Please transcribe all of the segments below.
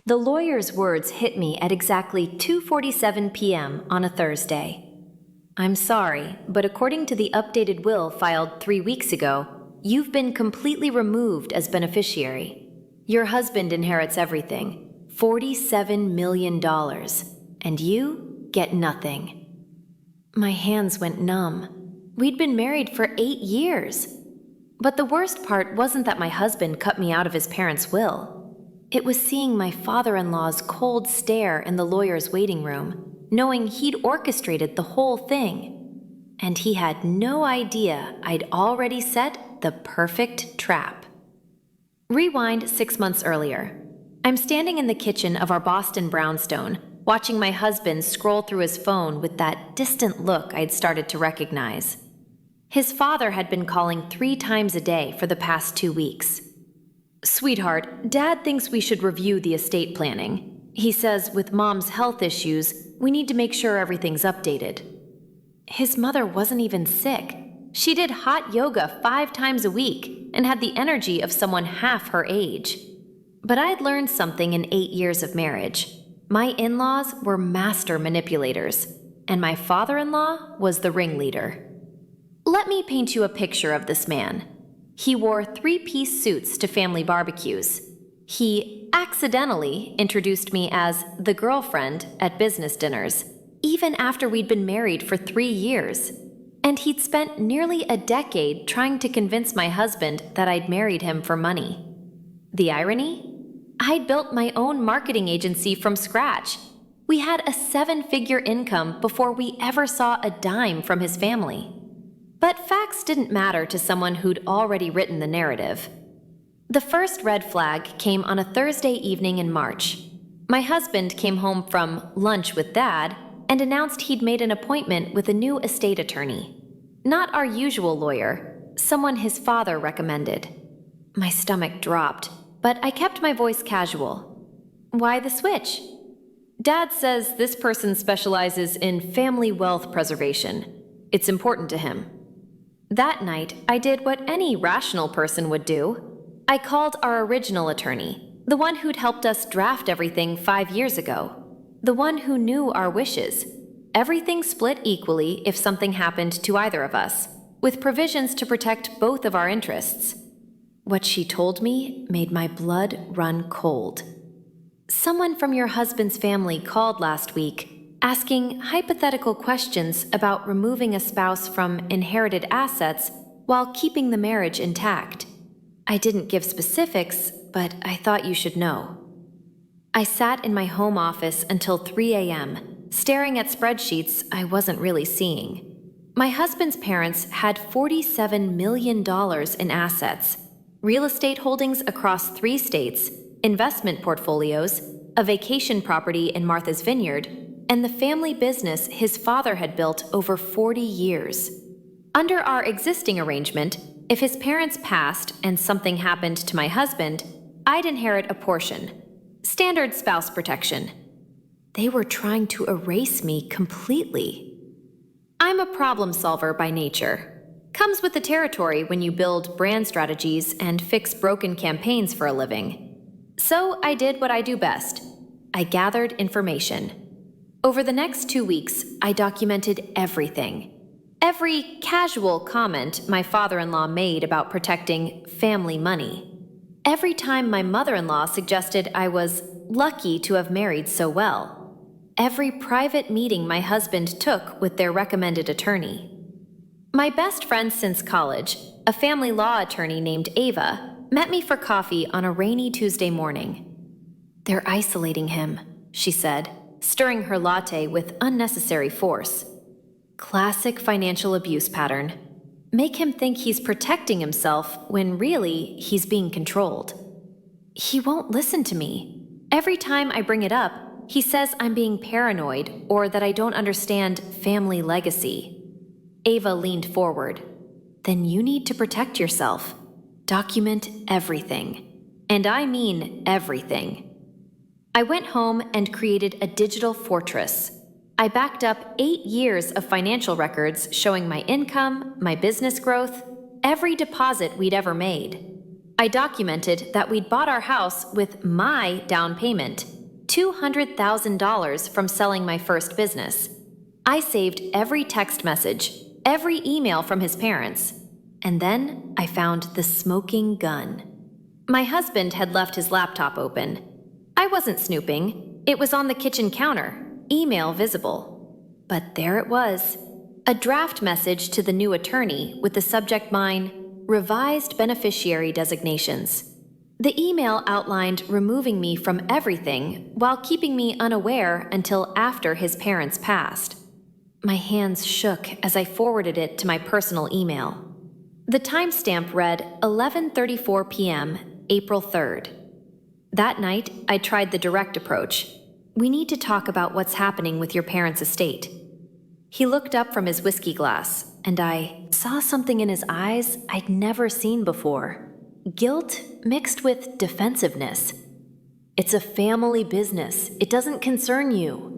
The lawyer's words hit me at exactly 2:47 p.m. on a Thursday. I'm sorry, but according to the updated will filed 3 weeks ago, you've been completely removed as beneficiary. Your husband inherits everything, $47 million, and you get nothing. My hands went numb. We'd been married for 8 years. But the worst part wasn't that my husband cut me out of his parents' will. It was seeing my father-in-law's cold stare in the lawyer's waiting room, knowing he'd orchestrated the whole thing. And he had no idea I'd already set the perfect trap. Rewind 6 months earlier. I'm standing in the kitchen of our Boston brownstone, watching my husband scroll through his phone with that distant look I'd started to recognize. His father had been calling 3 times a day for the past 2 weeks. "Sweetheart, Dad thinks we should review the estate planning. He says with Mom's health issues, we need to make sure everything's updated." His mother wasn't even sick. She did hot yoga 5 times a week and had the energy of someone half her age. But I'd learned something in 8 years of marriage. My in-laws were master manipulators, and my father-in-law was the ringleader. Let me paint you a picture of this man. He wore 3-piece suits to family barbecues. He accidentally introduced me as the girlfriend at business dinners, even after we'd been married for 3 years. And he'd spent nearly a decade trying to convince my husband that I'd married him for money. The irony? I'd built my own marketing agency from scratch. We had a 7-figure income before we ever saw a dime from his family. But facts didn't matter to someone who'd already written the narrative. The first red flag came on a Thursday evening in March. My husband came home from lunch with Dad and announced he'd made an appointment with a new estate attorney. Not our usual lawyer, someone his father recommended. My stomach dropped, but I kept my voice casual. "Why the switch?" "Dad says this person specializes in family wealth preservation. It's important to him." That night, I did what any rational person would do. I called our original attorney, the one who'd helped us draft everything 5 years ago, the one who knew our wishes. Everything split equally if something happened to either of us, with provisions to protect both of our interests. What she told me made my blood run cold. "Someone from your husband's family called last week, asking hypothetical questions about removing a spouse from inherited assets while keeping the marriage intact. I didn't give specifics, but I thought you should know." I sat in my home office until 3 a.m., staring at spreadsheets I wasn't really seeing. My husband's parents had $47 million in assets, real estate holdings across 3 states, investment portfolios, a vacation property in Martha's Vineyard, and the family business his father had built over 40 years. Under our existing arrangement, if his parents passed and something happened to my husband, I'd inherit a portion. Standard spouse protection. They were trying to erase me completely. I'm a problem solver by nature. Comes with the territory when you build brand strategies and fix broken campaigns for a living. So I did what I do best. I gathered information. Over the next 2 weeks, I documented everything. Every casual comment my father-in-law made about protecting family money. Every time my mother-in-law suggested I was lucky to have married so well. Every private meeting my husband took with their recommended attorney. My best friend since college, a family law attorney named Ava, met me for coffee on a rainy Tuesday morning. "They're isolating him," she said, stirring her latte with unnecessary force. Classic financial abuse pattern. Make him think he's protecting himself when really he's being controlled. He won't listen to me. Every time I bring it up, he says I'm being paranoid or that I don't understand family legacy. Ava leaned forward. "Then you need to protect yourself. Document everything. And I mean everything." I went home and created a digital fortress. I backed up 8 years of financial records showing my income, my business growth, every deposit we'd ever made. I documented that we'd bought our house with my down payment, $200,000 from selling my first business. I saved every text message, every email from his parents, and then I found the smoking gun. My husband had left his laptop open. I wasn't snooping. It was on the kitchen counter, email visible. But there it was, a draft message to the new attorney with the subject line, Revised Beneficiary Designations. The email outlined removing me from everything while keeping me unaware until after his parents passed. My hands shook as I forwarded it to my personal email. The timestamp read 11:34 p.m., April 3rd. That night, I tried the direct approach. We need to talk about what's happening with your parents' estate. He looked up from his whiskey glass, and I saw something in his eyes I'd never seen before. Guilt mixed with defensiveness. It's a family business. It doesn't concern you.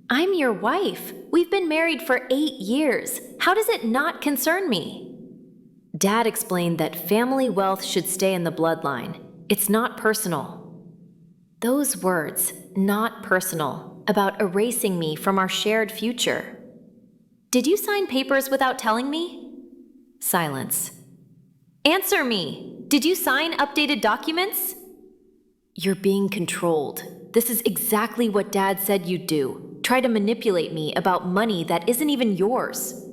I'm your wife. We've been married for 8 years. How does it not concern me? Dad explained that family wealth should stay in the bloodline. It's not personal. Those words, not personal, about erasing me from our shared future. Did you sign papers without telling me? Silence. Answer me! Did you sign updated documents? You're being controlled. This is exactly what Dad said you'd do. Try to manipulate me about money that isn't even yours.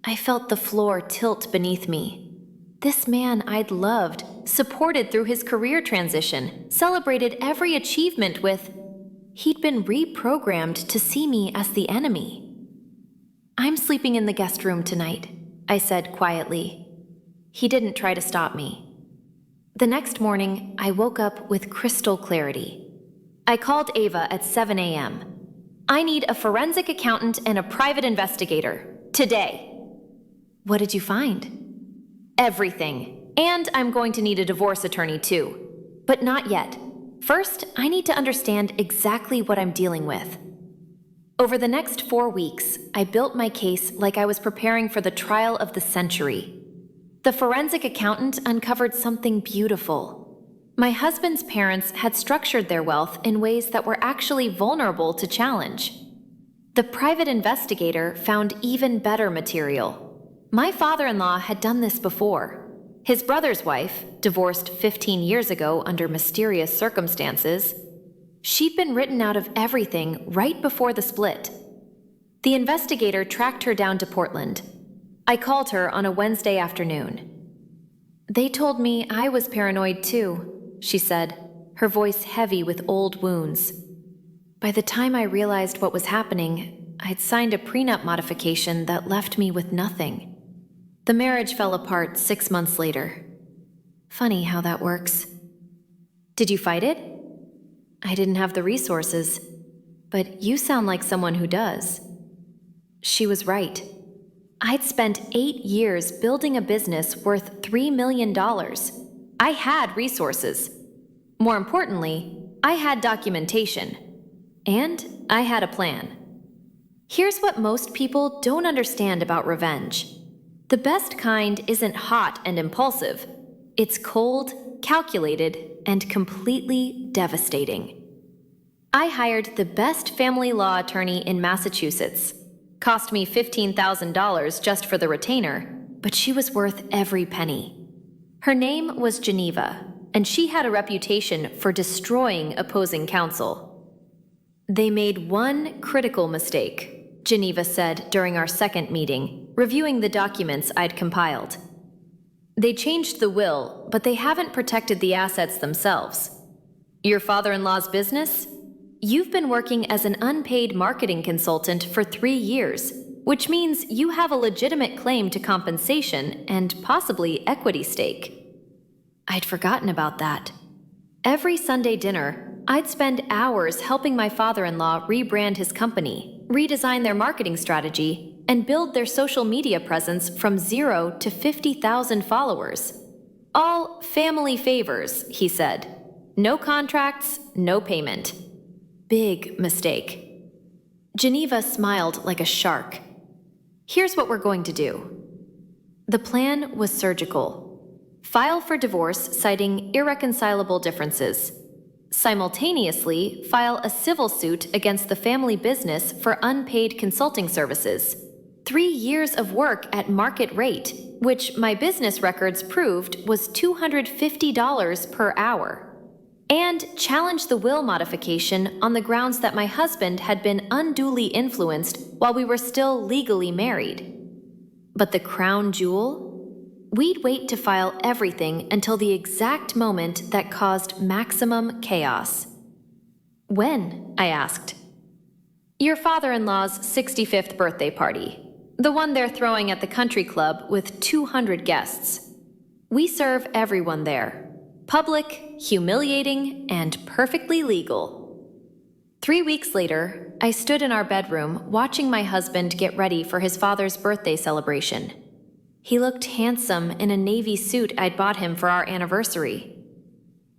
I felt the floor tilt beneath me. This man I'd loved, supported through his career transition, celebrated every achievement with, he'd been reprogrammed to see me as the enemy. I'm sleeping in the guest room tonight, I said quietly. He didn't try to stop me. The next morning, I woke up with crystal clarity. I called Ava at 7 a.m. I need a forensic accountant and a private investigator. Today. What did you find? Everything. And I'm going to need a divorce attorney too. But not yet. First, I need to understand exactly what I'm dealing with. Over the next 4 weeks, I built my case like I was preparing for the trial of the century. The forensic accountant uncovered something beautiful. My husband's parents had structured their wealth in ways that were actually vulnerable to challenge. The private investigator found even better material. My father-in-law had done this before. His brother's wife, divorced 15 years ago under mysterious circumstances, she'd been written out of everything right before the split. The investigator tracked her down to Portland. I called her on a Wednesday afternoon. They told me I was paranoid too, she said, her voice heavy with old wounds. By the time I realized what was happening, I'd signed a prenup modification that left me with nothing. The marriage fell apart 6 months later. Funny how that works. Did you fight it? I didn't have the resources, but you sound like someone who does. She was right. I'd spent 8 years building a business worth $3 million. I had resources. More importantly, I had documentation. And I had a plan. Here's what most people don't understand about revenge. The best kind isn't hot and impulsive. It's cold, calculated, and completely devastating. I hired the best family law attorney in Massachusetts. Cost me $15,000 just for the retainer, but she was worth every penny. Her name was Geneva, and she had a reputation for destroying opposing counsel. They made one critical mistake, Geneva said during our second meeting, reviewing the documents I'd compiled. They changed the will, but they haven't protected the assets themselves. Your father-in-law's business? You've been working as an unpaid marketing consultant for 3 years, which means you have a legitimate claim to compensation and possibly equity stake. I'd forgotten about that. Every Sunday dinner, I'd spend hours helping my father-in-law rebrand his company, redesign their marketing strategy, and build their social media presence from 0 to 50,000 followers. All family favors, he said. No contracts, no payment. Big mistake. Geneva smiled like a shark. Here's what we're going to do. The plan was surgical. File for divorce citing irreconcilable differences. Simultaneously, file a civil suit against the family business for unpaid consulting services. 3 years of work at market rate, which my business records proved was $250 per hour. And challenge the will modification on the grounds that my husband had been unduly influenced while we were still legally married. But the crown jewel? We'd wait to file everything until the exact moment that caused maximum chaos. When? I asked. Your father-in-law's 65th birthday party. The one they're throwing at the country club with 200 guests. We serve everyone there. Public, humiliating, and perfectly legal. 3 weeks later, I stood in our bedroom watching my husband get ready for his father's birthday celebration. He looked handsome in a navy suit I'd bought him for our anniversary.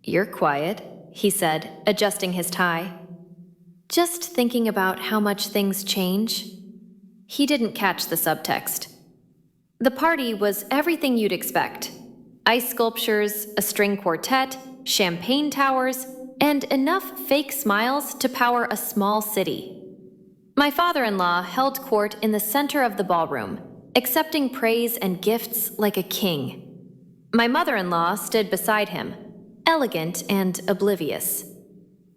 "You're quiet," he said, adjusting his tie. "Just thinking about how much things change." He didn't catch the subtext. The party was everything you'd expect. Ice sculptures, a string quartet, champagne towers, and enough fake smiles to power a small city. My father-in-law held court in the center of the ballroom, accepting praise and gifts like a king. My mother-in-law stood beside him, elegant and oblivious.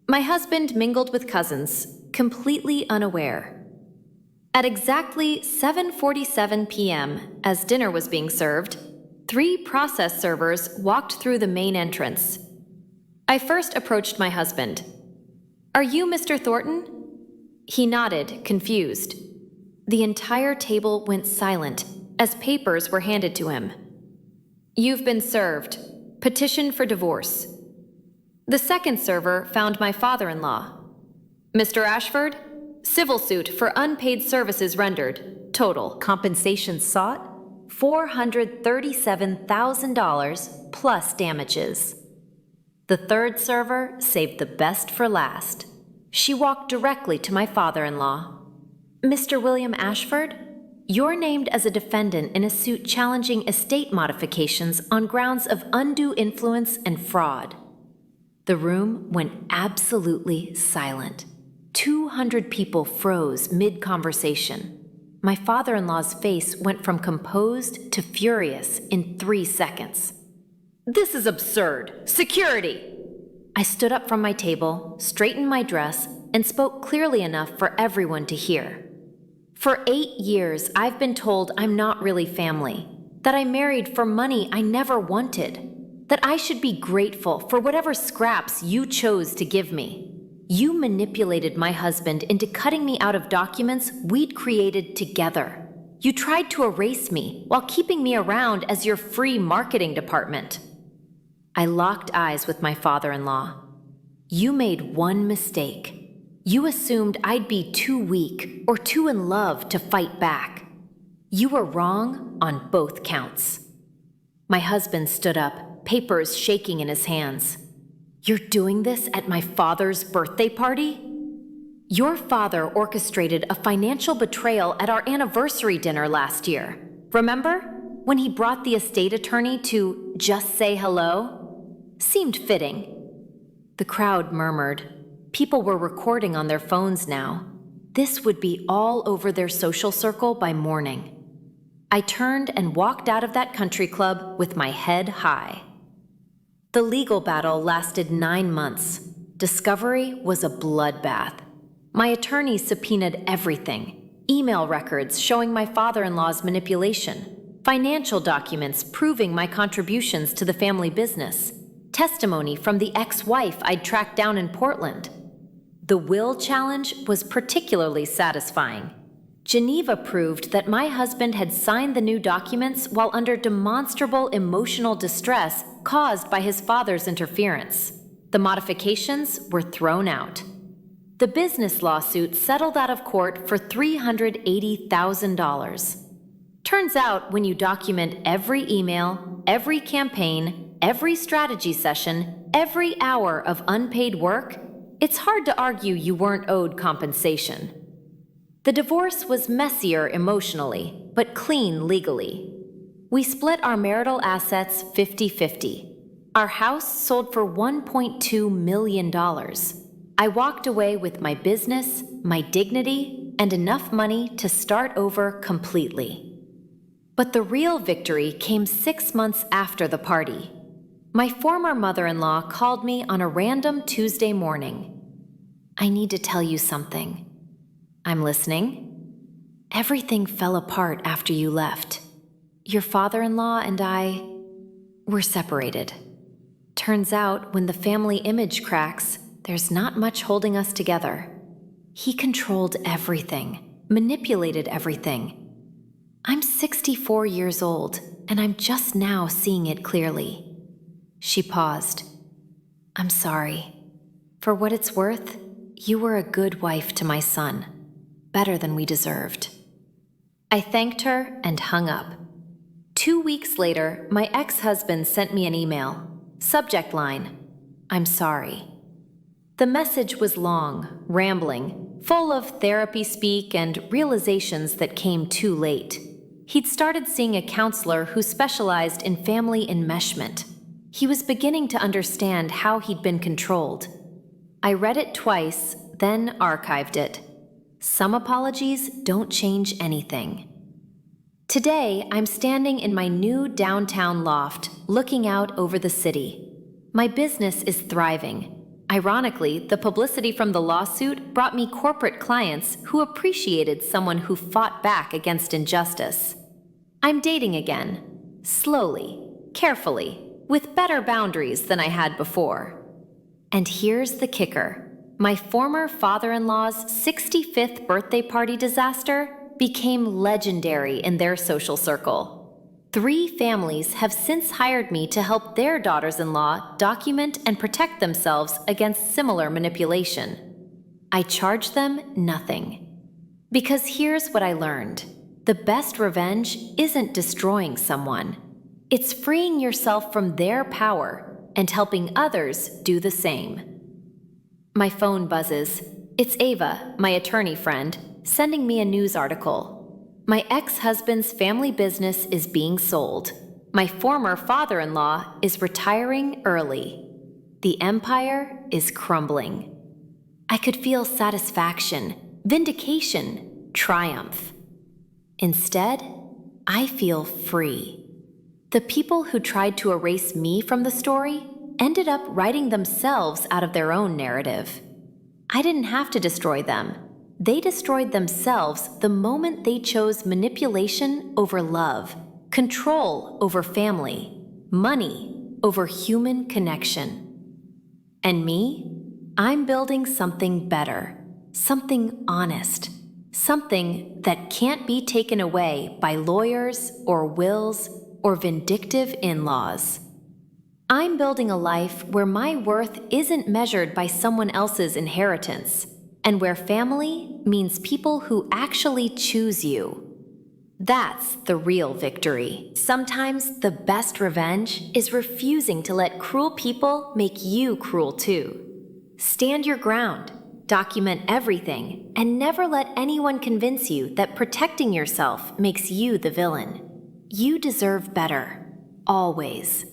My husband mingled with cousins, completely unaware. At exactly 7:47 p.m., as dinner was being served, 3 process servers walked through the main entrance. I first approached my husband. "Are you Mr. Thornton?" He nodded, confused. The entire table went silent as papers were handed to him. "You've been served. Petition for divorce." The second server found my father-in-law. "Mr. Ashford, civil suit for unpaid services rendered. Total compensation sought, $437,000 plus damages." The third server saved the best for last. She walked directly to my father-in-law. "Mr. William Ashford, you're named as a defendant in a suit challenging estate modifications on grounds of undue influence and fraud." The room went absolutely silent. 200 people froze mid-conversation. My father-in-law's face went from composed to furious in 3 seconds. "This is absurd! Security!" I stood up from my table, straightened my dress, and spoke clearly enough for everyone to hear. For 8 years, I've been told I'm not really family, that I married for money I never wanted, that I should be grateful for whatever scraps you chose to give me. You manipulated my husband into cutting me out of documents we'd created together. You tried to erase me while keeping me around as your free marketing department. I locked eyes with my father-in-law. You made one mistake. You assumed I'd be too weak or too in love to fight back. You were wrong on both counts. My husband stood up, papers shaking in his hands. "You're doing this at my father's birthday party? Your father orchestrated a financial betrayal at our anniversary dinner last year. Remember? When he brought the estate attorney to just say hello? Seemed fitting." The crowd murmured. People were recording on their phones now. This would be all over their social circle by morning. I turned and walked out of that country club with my head high. The legal battle lasted 9 months. Discovery was a bloodbath. My attorney subpoenaed everything: email records showing my father-in-law's manipulation, financial documents proving my contributions to the family business, testimony from the ex-wife I'd tracked down in Portland. The will challenge was particularly satisfying. Geneva proved that my husband had signed the new documents while under demonstrable emotional distress caused by his father's interference. The modifications were thrown out. The business lawsuit settled out of court for $380,000. Turns out when you document every email, every campaign, every strategy session, every hour of unpaid work, it's hard to argue you weren't owed compensation. The divorce was messier emotionally, but clean legally. We split our marital assets 50-50. Our house sold for $1.2 million. I walked away with my business, my dignity, and enough money to start over completely. But the real victory came 6 months after the party. My former mother-in-law called me on a random Tuesday morning. "I need to tell you something." "I'm listening." "Everything fell apart after you left. Your father-in-law and I were separated. Turns out when the family image cracks, there's not much holding us together. He controlled everything, manipulated everything. I'm 64 years old, and I'm just now seeing it clearly." She paused. "I'm sorry. For what it's worth, you were a good wife to my son, better than we deserved." I thanked her and hung up. 2 weeks later, my ex-husband sent me an email. Subject line, "I'm sorry." The message was long, rambling, full of therapy speak and realizations that came too late. He'd started seeing a counselor who specialized in family enmeshment. He was beginning to understand how he'd been controlled. I read it twice, then archived it. Some apologies don't change anything. Today, I'm standing in my new downtown loft, looking out over the city. My business is thriving. Ironically, the publicity from the lawsuit brought me corporate clients who appreciated someone who fought back against injustice. I'm dating again, slowly, carefully, with better boundaries than I had before. And here's the kicker. My former father-in-law's 65th birthday party disaster became legendary in their social circle. 3 families have since hired me to help their daughters-in-law document and protect themselves against similar manipulation. I charge them nothing. Because here's what I learned. The best revenge isn't destroying someone. It's freeing yourself from their power and helping others do the same. My phone buzzes. It's Ava, my attorney friend, sending me a news article. My ex-husband's family business is being sold. My former father-in-law is retiring early. The empire is crumbling. I could feel satisfaction, vindication, triumph. Instead, I feel free. The people who tried to erase me from the story ended up writing themselves out of their own narrative. I didn't have to destroy them. They destroyed themselves the moment they chose manipulation over love, control over family, money over human connection. And me? I'm building something better, something honest, something that can't be taken away by lawyers or wills or vindictive in-laws. I'm building a life where my worth isn't measured by someone else's inheritance, and where family means people who actually choose you. That's the real victory. Sometimes the best revenge is refusing to let cruel people make you cruel too. Stand your ground, document everything, and never let anyone convince you that protecting yourself makes you the villain. You deserve better, always.